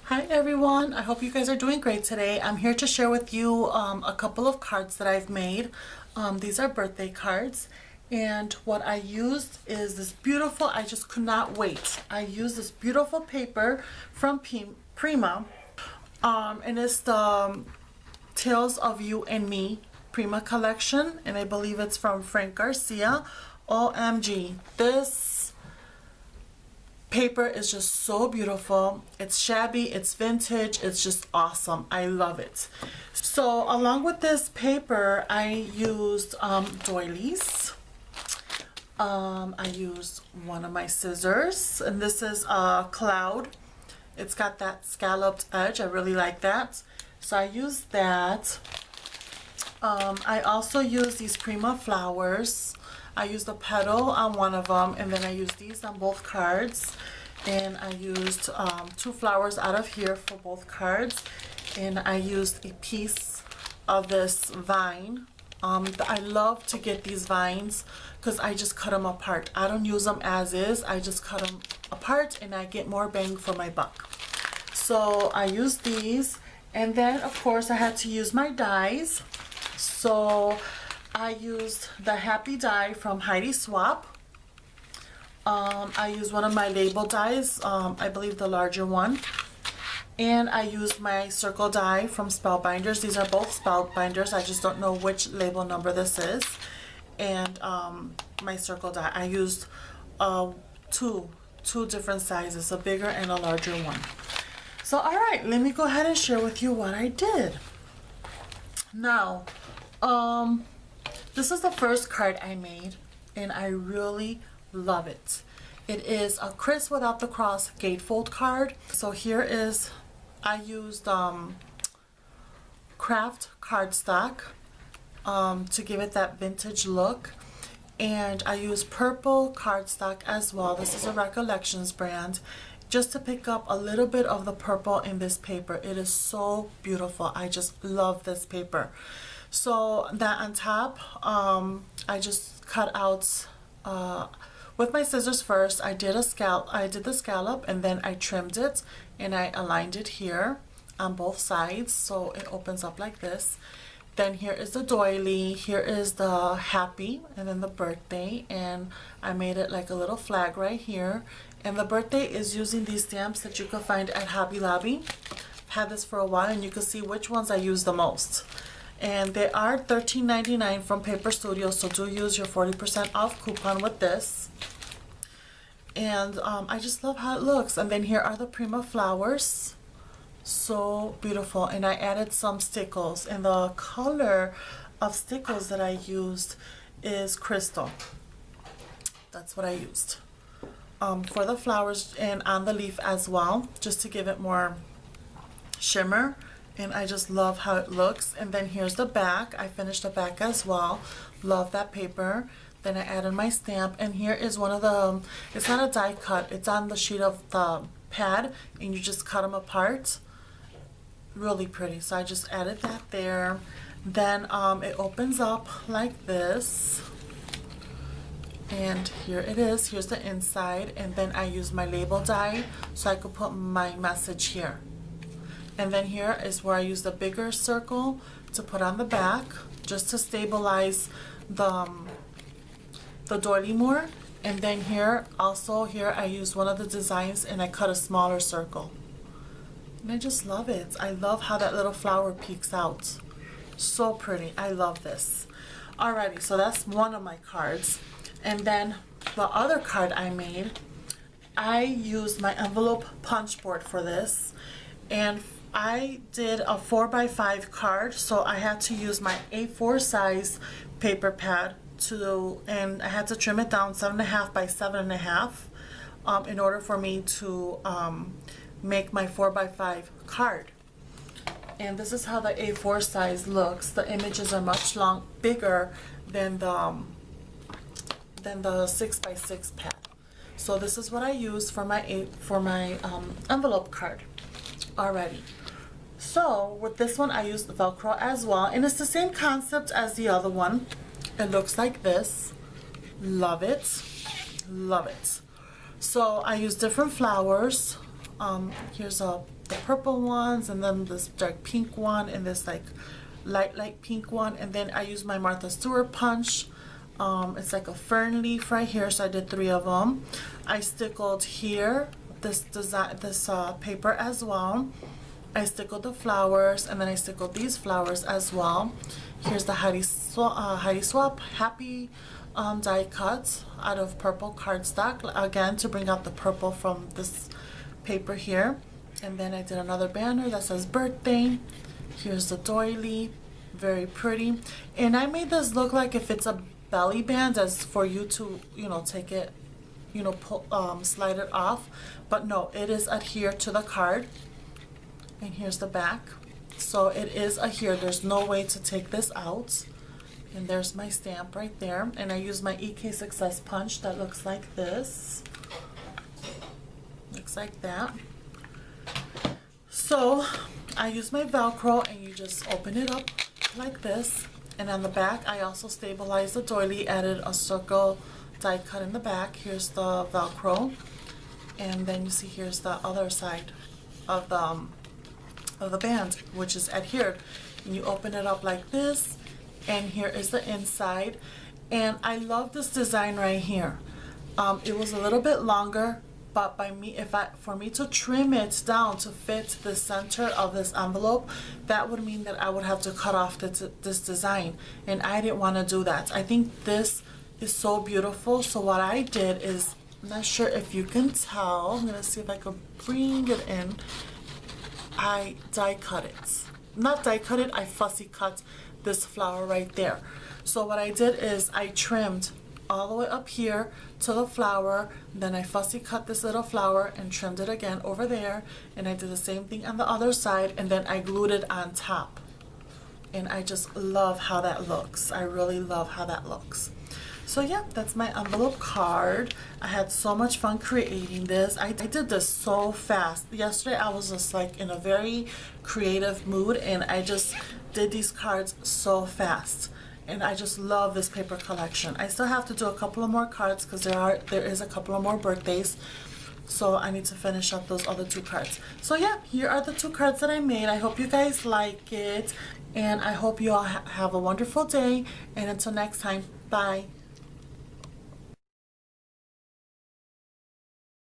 Hi everyone, I hope you guys are doing great today. I'm here to share with you a couple of cards that I've made. These are birthday cards, and what I used is this beautiful, I just could not wait. I used this beautiful paper from Prima, and it's the Tales of You and Me Prima collection, and I believe it's from Frank Garcia. OMG, this paper is just so beautiful. It's shabby, it's vintage, it's just awesome. I love it. So along with this paper, I used doilies. I used one of my scissors, and this is a cloud. It's got that scalloped edge. I really like that. So I used that. I also used these Prima flowers. I used a petal on one of them, and then I used these on both cards. And I used 2 flowers out of here for both cards. And I used a piece of this vine. I love to get these vines because I just cut them apart. I don't use them as is. I just cut them apart and I get more bang for my buck. So I used these. And then, of course, I had to use my dies. So I used the Happy die from Heidi Swap. I used one of my label dies, I believe the larger one. And I used my circle die from Spellbinders. These are both Spellbinders. I just don't know which label number this is. And my circle die. I used two different sizes, a bigger and a larger one. So alright, let me go ahead and share with you what I did. Now, this is the first card I made, and I really love it. It is a Chris Without the Cross gatefold card. So here is, I used craft cardstock to give it that vintage look, and I used purple cardstock as well. This is a Recollections brand, just to pick up a little bit of the purple in this paper. It is so beautiful. I just love this paper. So that on top, I just cut out with my scissors first. I did the scallop, and then I trimmed it and I aligned it here on both sides so it opens up like this. Then here is the doily, here is the happy, and then the birthday, and I made it like a little flag right here. And the birthday is using these stamps that you can find at Hobby Lobby. I've had this for a while, and you can see which ones I use the most. And they are $13.99 from Paper Studio, so do use your 40% off coupon with this. And I just love how it looks. And then here are the Prima flowers. So beautiful. And I added some stickles, and the color of stickles that I used is crystal. That's what I used for the flowers and on the leaf as well, just to give it more shimmer. And I just love how it looks. And then here's the back. I finished the back as well. Love that paper. Then I added my stamp, and here is one of the, it's not a die cut, it's on the sheet of the pad, and you just cut them apart. Really pretty. So I just added that there. Then it opens up like this, and here it is. Here's the inside, and then I use my label die so I could put my message here. And then here is where I use the bigger circle to put on the back, just to stabilize the doily more. And then here I use one of the designs and I cut a smaller circle. And I just love it. I love how that little flower peeks out. So pretty. I love this. Alrighty, so that's one of my cards. And then the other card I made, I used my envelope punch board for this. And I did a 4x5 card, so I had to use my A4 size paper pad and I had to trim it down 7.5 by 7.5 in order for me to make my 4x5 card. And this is how the A4 size looks. The images are much bigger than the 6x6 pad. So this is what I use for my envelope card. Alrighty. So with this one I used Velcro as well, and it's the same concept as the other one. It looks like this. Love it. Love it. So I use different flowers. Here's a the purple ones, and then this dark pink one, and this like light pink one, and then I used my Martha Stewart punch. It's like a fern leaf right here, so I did 3 of them. I stickled here this design, this paper as well. I stickled the flowers, and then I stickled these flowers as well. Here's the Heidi Swap Happy die cuts out of purple cardstock, again to bring out the purple from this paper here. And then I did another banner that says birthday. Here's the doily, very pretty. And I made this look like if it's a belly band, as for you to, you know, take it, you know, pull, slide it off. But no, it is adhered to the card. And here's the back. So it is adhered. There's no way to take this out. And there's my stamp right there. And I use my EK Success punch that looks like this. Looks like that. So I use my Velcro, and you just open it up like this. And on the back, I also stabilized the doily, added a circle die cut in the back. Here's the Velcro. And then you see here's the other side of the band, which is adhered. And you open it up like this, and here is the inside. And I love this design right here. It was a little bit longer, but for me to trim it down to fit the center of this envelope, that would mean that I would have to cut off this design, and I didn't want to do that. I think this is so beautiful. So what I did is, I'm not sure if you can tell, I'm gonna see if I can bring it in. I die cut it. Not die cut it, I fussy cut this flower right there. So what I did is I trimmed all the way up here to the flower, then I fussy cut this little flower and trimmed it again over there, and I did the same thing on the other side, and then I glued it on top. And I just love how that looks. I really love how that looks. So yeah, that's my envelope card. I had so much fun creating this. I did this so fast. Yesterday I was just like in a very creative mood, and I just did these cards so fast. And I just love this paper collection. I still have to do a couple of more cards because there is a couple of more birthdays. So I need to finish up those other 2 cards. So yeah, here are the 2 cards that I made. I hope you guys like it, and I hope you all have a wonderful day. And until next time, bye.